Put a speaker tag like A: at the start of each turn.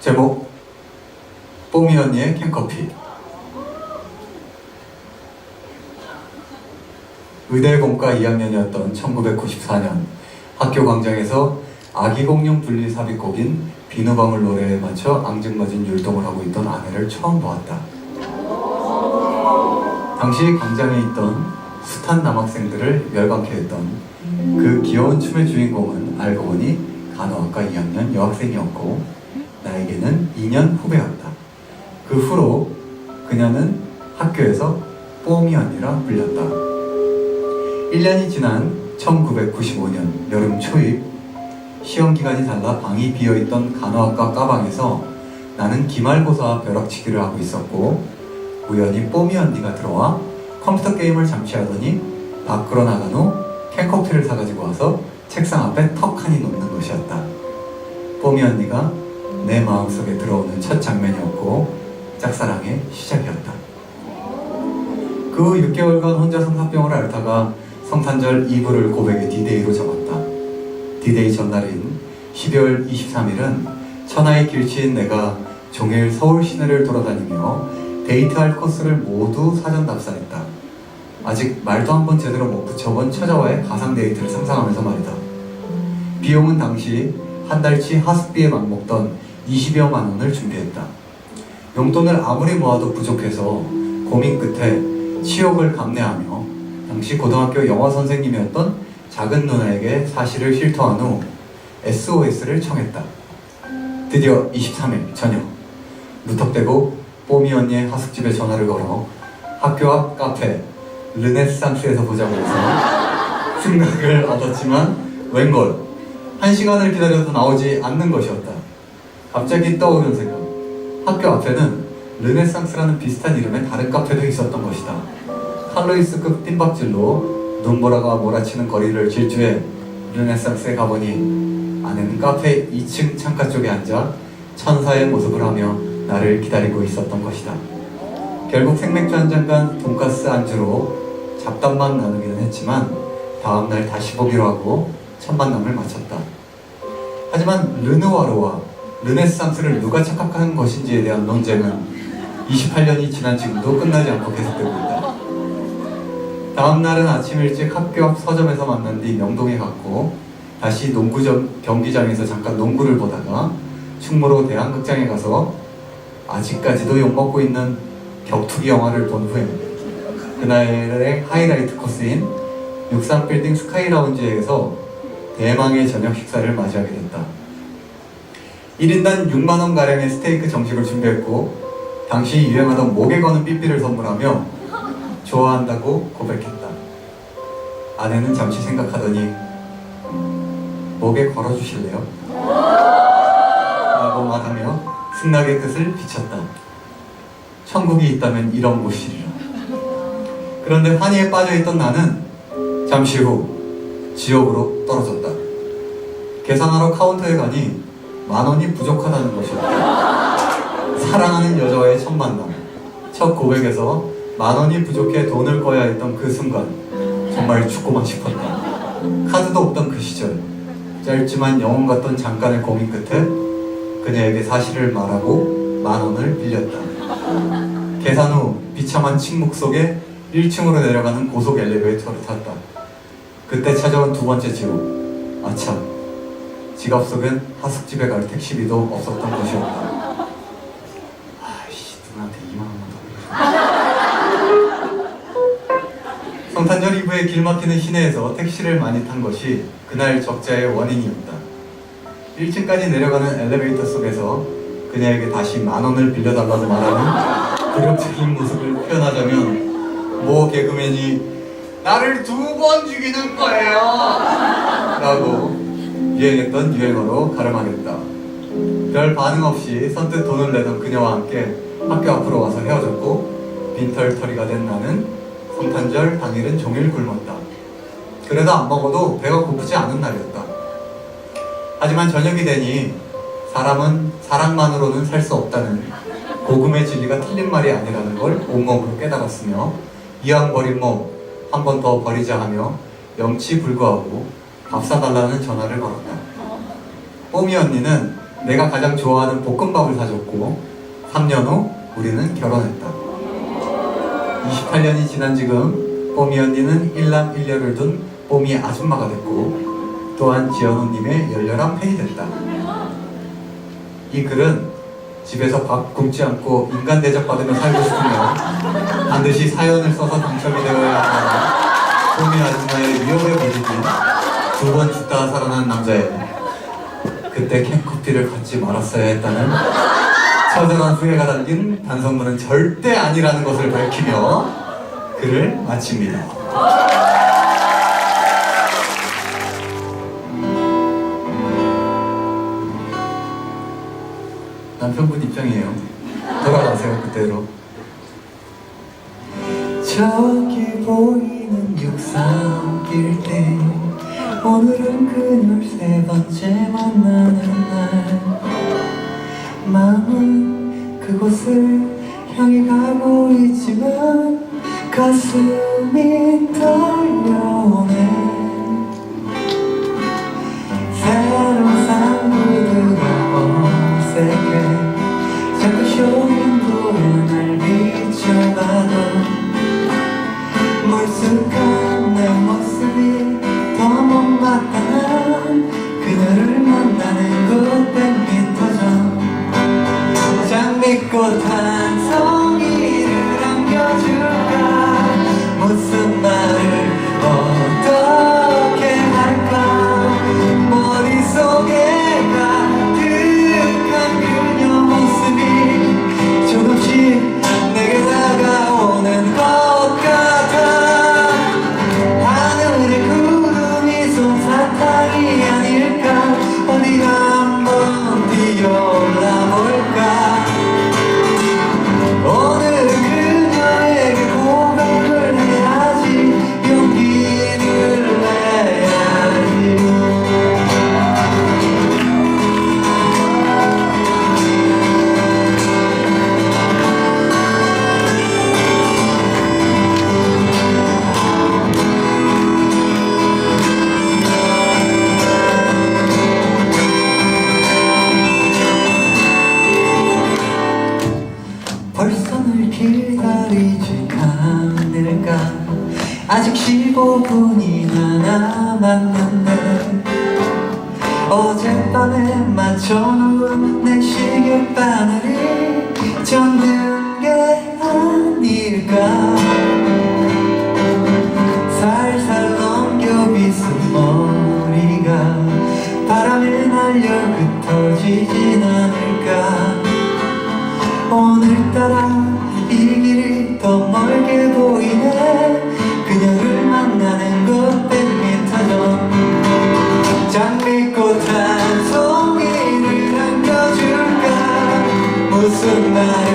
A: 제목 뽀미 언니의 캔커피. 의대공과 2학년이었던 1994년 학교 광장에서 아기 공룡 분리 삽입곡인 비누방울 노래에 맞춰 앙증맞은 율동을 하고 있던 아내를 처음 보았다. 당시 광장에 있던 숱한 남학생들을 열광케 했던 그 귀여운 춤의 주인공은 알고 보니 간호학과 2학년 여학생이었고 나에게는 2년 후배였다. 그 후로 그녀는 학교에서 뽀미 언니라 불렸다. 1년이 지난 1995년 여름 초입, 시험기간이 달라 방이 비어있던 간호학과 까방에서 나는 기말고사 벼락치기를 하고 있었고 우연히 뽀미 언니가 들어와 컴퓨터 게임을 잠시 하더니 밖으로 나간 후 캔커피를 사가지고 와서 책상 앞에 턱하니 놓는 것이었다. 뽀미 언니가 내 마음속에 들어오는 첫 장면이었고 짝사랑의 시작이었다. 그 후 6개월간 혼자 성사병을 앓다가 성탄절 이브를 고백의 디데이로 잡았다. 디데이 전날인 12월 23일은 천하의 길치인 내가 종일 서울 시내를 돌아다니며 데이트할 코스를 모두 사전 답사했다. 아직 말도 한 번 제대로 못 붙여본 처자와의 가상 데이트를 상상하면서 말이다. 비용은 당시 한 달치 하숙비에 맞먹던 20여만 원을 준비했다. 용돈을 아무리 모아도 부족해서 고민 끝에 치욕을 감내하며 당시 고등학교 영어 선생님이었던 작은 누나에게 사실을 실토한 후 SOS를 청했다. 드디어 23일 저녁, 무턱대고 뽀미 언니의 하숙집에 전화를 걸어 학교 앞 카페 르네상스에서 보자고 해서 생각을 얻었지만 웬걸 1시간을 기다려도 나오지 않는 것이었다. 갑자기 떠오른 생각, 학교 앞에는 르네상스라는 비슷한 이름의 다른 카페도 있었던 것이다. 칼로이스급 뜀박질로 눈보라가 몰아치는 거리를 질주해 르네상스에 가보니 아내는 카페 2층 창가 쪽에 앉아 천사의 모습을 하며 나를 기다리고 있었던 것이다. 결국 생맥주 한 잔간 돈가스 안주로 잡담만 나누기는 했지만 다음날 다시 보기로 하고 첫 만남을 마쳤다. 하지만 르누아르와 르네상스를 누가 착각한 것인지에 대한 논쟁은 28년이 지난 지금도 끝나지 않고 계속되고 있다. 다음날은 아침 일찍 학교 앞 서점에서 만난 뒤 명동에 갔고 다시 경기장에서 잠깐 농구를 보다가 충무로 대한극장에 가서 아직까지도 욕먹고 있는 격투기 영화를 본 후에 그날의 하이라이트 코스인 63빌딩 스카이라운지에서 대망의 저녁 식사를 맞이하게 됐다. 1인당 6만원가량의 스테이크 정식을 준비했고 당시 유행하던 목에 거는 삐삐를 선물하며 좋아한다고 고백했다. 아내는 잠시 생각하더니 목에 걸어주실래요? 라고 말하며 승낙의 뜻을 비쳤다. 천국이 있다면 이런 곳이리라. 그런데 환희에 빠져있던 나는 잠시 후 지옥으로 떨어졌다. 계산하러 카운터에 가니 10,000원이 부족하다는 것이었다. 사랑하는 여자와의 첫 만남, 첫 고백에서 10,000원이 부족해 돈을 꺼야 했던 그 순간 정말 죽고만 싶었다. 카드도 없던 그 시절, 짧지만 영혼 같던 잠깐의 고민 끝에 그녀에게 사실을 말하고 10,000원을 빌렸다. 계산 후 비참한 침묵 속에 1층으로 내려가는 고속 엘리베이터를 탔다. 그때 찾아온 두 번째 지옥. 아참, 지갑 속엔 하숙집에 갈 택시비도 없었던 것이었다. 아이씨, 누나한테 2만 원만 더. 성탄절 이브에 길 막히는 시내에서 택시를 많이 탄 것이 그날 적자의 원인이었다. 1층까지 내려가는 엘리베이터 속에서 그녀에게 다시 10,000원을 빌려달라고 말하는 굴욕적인 모습을 표현하자면 모 개그맨이 나를 2번 죽이는 거예요 라고 유행했던 유행어로 가름하겠다. 별 반응 없이 선뜻 돈을 내던 그녀와 함께 학교 앞으로 와서 헤어졌고 빈털터리가 된 나는 성탄절 당일은 종일 굶었다. 그래도 안 먹어도 배가 고프지 않은 날이었다. 하지만 저녁이 되니 사람은 사랑만으로는 살 수 없다는 고금의 진리가 틀린 말이 아니라는 걸 온몸으로 깨달았으며 이왕 버린 몸 한 번 더 버리자 하며 명치불구하고 밥 사달라는 전화를 걸었다. 뽀미 언니는 내가 가장 좋아하는 볶음밥을 사줬고 3년 후 우리는 결혼했다. 28년이 지난 지금 뽀미 언니는 일남일녀를 둔 뽀미 아줌마가 됐고 또한 지연우님의 열렬한 팬이 됐다. 이 글은 집에서 밥 굶지 않고 인간 대접받으며 살고 싶으면 반드시 사연을 써서 당첨이 되어야 한다는 뽀미 아줌마의 위험에 부딪힌 두 번 죽다가 살아난 남자예요. 그때 캔커피를 갖지 말았어야 했다는 처절한 후회가 담긴 반성문은 절대 아니라는 것을 밝히며 글을 마칩니다. 남편분 입장이에요. 돌아가세요 그대로. 저기 보이는 631대 오늘은 그녀를 세 번째 만나는 날 마음은 그곳을 향해 가고 있지만 가슴이 떨려오네. 새로운 상부들과 어색해 자꾸 쇼윈도에 날 비춰봐도 물쑥한 내 모습이 더 못마땅한 그녀를 만나는 곳 100m 전 장미꽃 한 송이를 안겨줄까. 무슨 말을 어떻게 할까. 머릿속에 가득한 그녀 모습이 조금씩 내게 다가오는 것 같아. 하늘에 구름이 솜사탕이 아닐까. 어디 한번 뛰어올라 볼까. 오늘은 그녀에게 고백을 해야지. 용기를 내야지. 벌써 널 기다리지 않을까. 아직 15분이나 남았는데 어젯밤에 맞춰놓은 내 시계바늘이 잠든 게 아닐까. 살살 넘겨 빗은 머리가 바람에 날려 흩어지진 않을까. 오늘따라 이 길이 더 멀게 보이네. 그녀를 만나는 곳 100m 전 장미꽃 한 송이를 안겨줄까. 무슨 말을